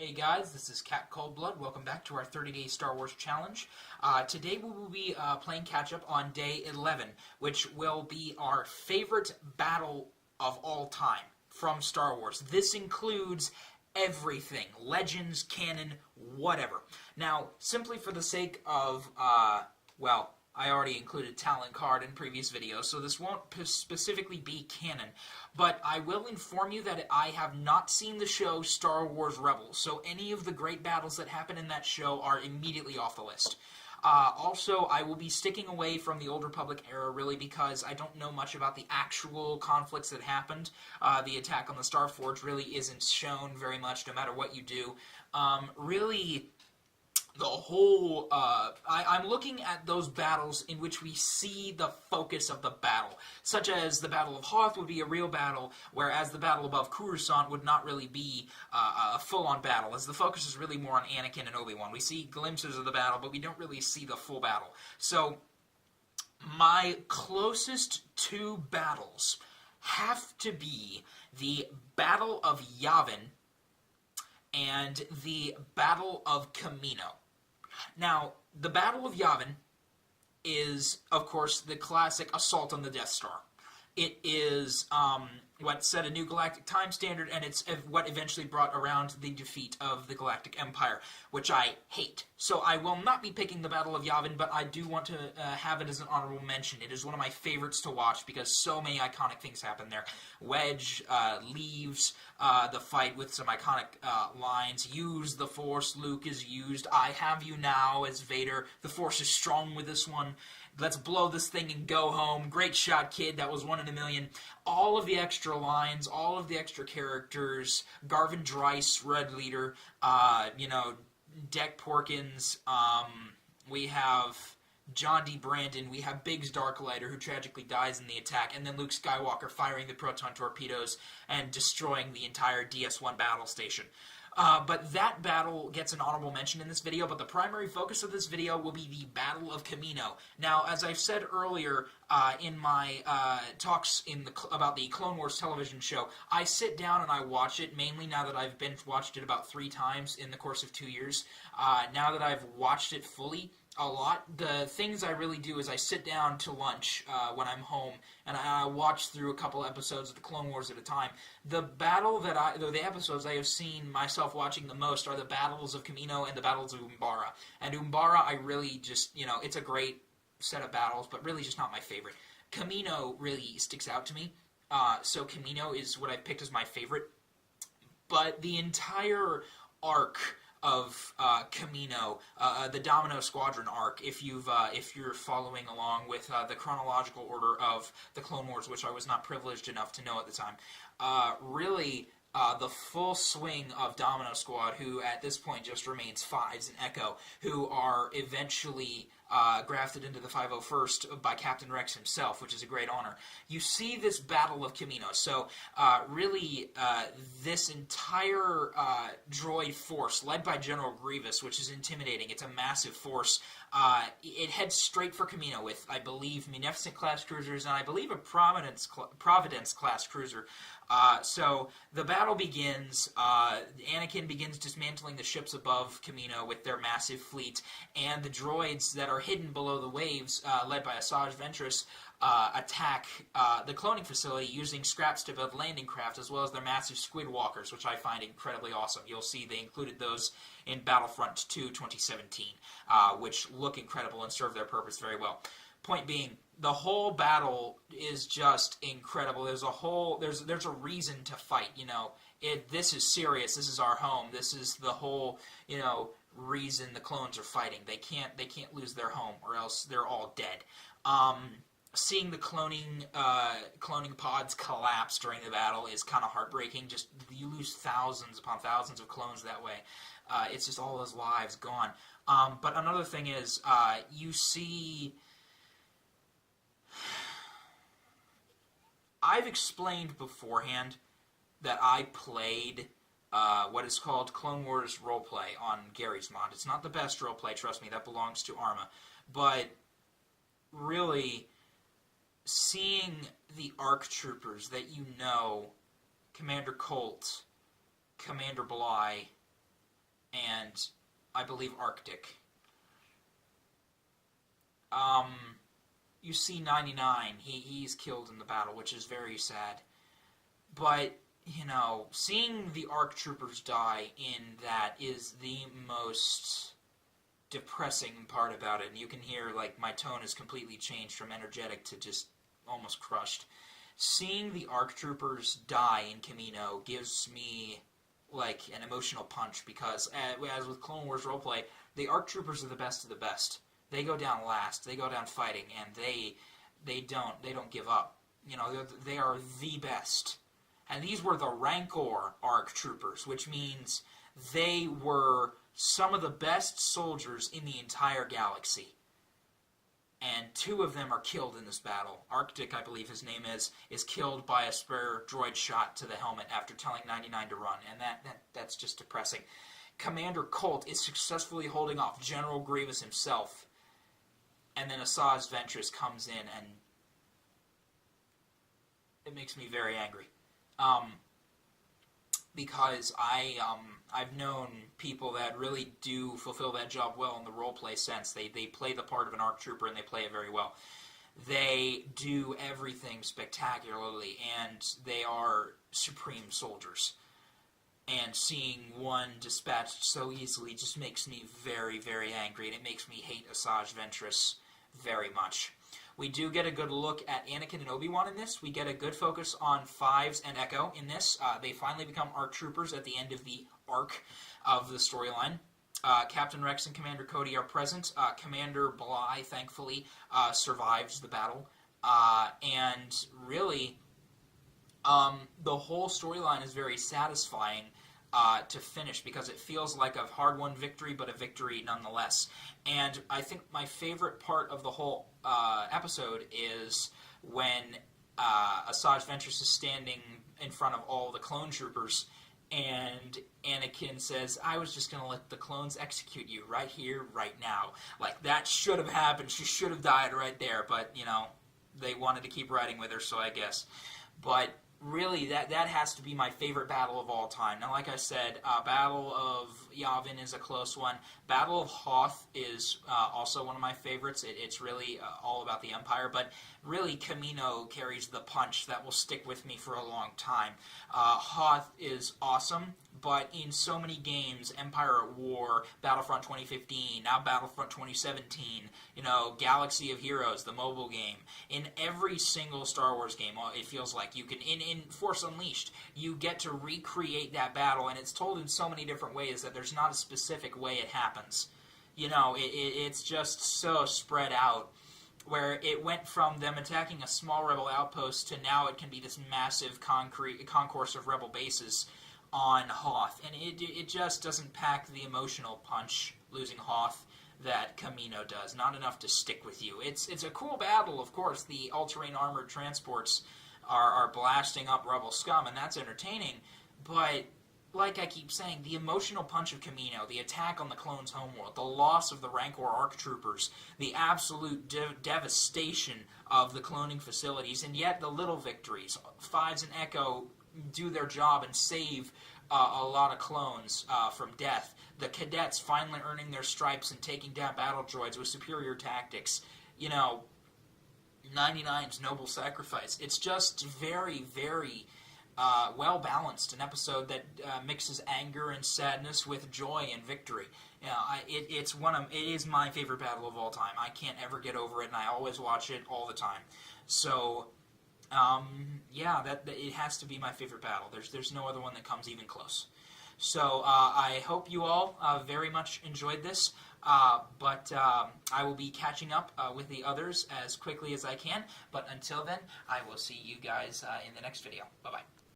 Hey guys, this is Cat Coldblood. Welcome back to our 30-day Star Wars challenge. Today we will be playing catch-up on day 11, which will be our favorite battle of all time from Star Wars. This includes everything. Legends, canon, whatever. Now, simply for the sake of, I already included talent card in previous videos, so this won't specifically be canon. But I will inform you that I have not seen the show Star Wars Rebels, so any of the great battles that happen in that show are immediately off the list. Also, I will be sticking away from the Old Republic era, really, because I don't know much about the actual conflicts that happened. The attack on the Star Forge really isn't shown very much, no matter what you do. Really, the whole, I'm looking at those battles in which we see the focus of the battle, such as the Battle of Hoth would be a real battle, whereas the battle above Coruscant would not really be a full-on battle, as the focus is really more on Anakin and Obi-Wan. We see glimpses of the battle, but we don't really see the full battle. So, my closest two battles have to be the Battle of Yavin and the Battle of Kamino. Now, the Battle of Yavin is, of course, the classic assault on the Death Star. It is what set a new galactic time standard, and it's what eventually brought around the defeat of the Galactic Empire, which I hate. So I will not be picking the Battle of Yavin, but I do want to have it as an honorable mention. It is one of my favorites to watch because so many iconic things happen there. Wedge leaves the fight with some iconic lines. Use the Force, Luke is used. I have you now as Vader. The Force is strong with this one. Let's blow this thing and go home. Great shot, kid. That was 1 in a million. All of the extra lines, all of the extra characters. Garvin Dryce, Red Leader. Deck Porkins. We have John D. Brandon. We have Biggs Darklighter, who tragically dies in the attack. And then Luke Skywalker firing the proton torpedoes and destroying the entire DS-1 battle station. But that battle gets an honorable mention in this video, but the primary focus of this video will be the Battle of Kamino. Now, as I've said earlier in my talks about the Clone Wars television show, I sit down and I watch it, mainly now that I've binge-watched it about 3 times in the course of 2 years. Now that I've watched it fully a lot, the things I really do is I sit down to lunch when I'm home, and I watch through a couple episodes of the Clone Wars at a time. The episodes I have seen myself watching the most are the battles of Kamino and the battles of Umbara. And Umbara, I really just, it's a great set of battles, but really just not my favorite. Kamino really sticks out to me, so Kamino is what I've picked as my favorite. But the entire arc of Kamino, the Domino Squadron arc, if you're following along with the chronological order of the Clone Wars, which I was not privileged enough to know at the time, really the full swing of Domino Squad, who at this point just remains Fives and Echo, who are eventually grafted into the 501st by Captain Rex himself, which is a great honor. You see this Battle of Kamino. So, really, this entire droid force, led by General Grievous, which is intimidating. It's a massive force. It heads straight for Kamino with, I believe, Munificent-class cruisers, and I believe a Providence-class cruiser. So the battle begins. Anakin begins dismantling the ships above Kamino with their massive fleet, and the droids that are hidden below the waves, led by Asajj Ventress, attack the cloning facility using scraps to build landing craft, as well as their massive squid walkers, which I find incredibly awesome. You'll see they included those in Battlefront 2 2017, which look incredible and serve their purpose very well. Point being, the whole battle is just incredible. There's a reason to fight. This is serious. This is our home. This is the whole reason the clones are fighting. They can't lose their home, or else they're all dead. Seeing the cloning pods collapse during the battle is kind of heartbreaking. Just you lose thousands upon thousands of clones that way. It's just all those lives gone. But another thing is, you see, I've explained beforehand that I played what is called Clone Wars Roleplay on Gary's mod. It's not the best roleplay, trust me, that belongs to Arma. But really, seeing the ARC troopers that Commander Colt, Commander Bly, I believe, Arctic. You see 99, he's killed in the battle, which is very sad. But, seeing the ARC troopers die in that is the most depressing part about it. And you can hear, my tone has completely changed from energetic to just almost crushed. Seeing the ARC troopers die in Camino gives me, an emotional punch, because, as with Clone Wars roleplay, the ARC troopers are the best of the best. They go down last. They go down fighting, and they don't give up. They are the best. And these were the Rancor ARC troopers, which means they were some of the best soldiers in the entire galaxy. And 2 of them are killed in this battle. Arctic, I believe his name is killed by a spare droid shot to the helmet after telling 99 to run, and that's just depressing. Commander Colt is successfully holding off General Grievous himself, and then Asajj Ventress comes in, and it makes me very angry. Because I've known people that really do fulfill that job well in the roleplay sense. They play the part of an ARC trooper, and they play it very well. They do everything spectacularly, and they are supreme soldiers. And seeing one dispatched so easily just makes me very, very angry, and it makes me hate Asajj Ventress very much. We do get a good look at Anakin and Obi-Wan in this. We get a good focus on Fives and Echo in this. They finally become ARC troopers at the end of the arc of the storyline. Captain Rex and Commander Cody are present. Commander Bly, thankfully, survives the battle. And really, the whole storyline is very satisfying to finish, because it feels like a hard-won victory, but a victory nonetheless. And I think my favorite part of the whole episode is when Asajj Ventress is standing in front of all the clone troopers, and Anakin says, "I was just going to let the clones execute you right here, right now." That should have happened. She should have died right there, but, they wanted to keep riding with her, so I guess. But really, that has to be my favorite battle of all time. Now, like I said, Battle of Yavin is a close one. Battle of Hoth is also one of my favorites. It's really all about the Empire, but really Camino carries the punch that will stick with me for a long time. Hoth is awesome, but in so many games, Empire at War, Battlefront 2015, now Battlefront 2017, Galaxy of Heroes, the mobile game, in every single Star Wars game, it feels like you can, in Force Unleashed, you get to recreate that battle, and it's told in so many different ways that there's not a specific way it happens. It's just so spread out, where it went from them attacking a small rebel outpost to now it can be this massive concourse of rebel bases on Hoth, and it just doesn't pack the emotional punch, losing Hoth, that Camino does. Not enough to stick with you. It's a cool battle, of course. The all-terrain armored transports are blasting up rebel scum, and that's entertaining, but like I keep saying, the emotional punch of Camino, the attack on the clones' homeworld, the loss of the Rancor ARC troopers, the absolute devastation of the cloning facilities, and yet the little victories. Fives and Echo do their job and save a lot of clones from death. The cadets finally earning their stripes and taking down battle droids with superior tactics. 99's noble sacrifice. It's just very, very well balanced. An episode that mixes anger and sadness with joy and victory. It is my favorite battle of all time. I can't ever get over it, and I always watch it all the time. So, it has to be my favorite battle. There's no other one that comes even close. So I hope you all very much enjoyed this. But I will be catching up with the others as quickly as I can. But until then, I will see you guys in the next video. Bye-bye.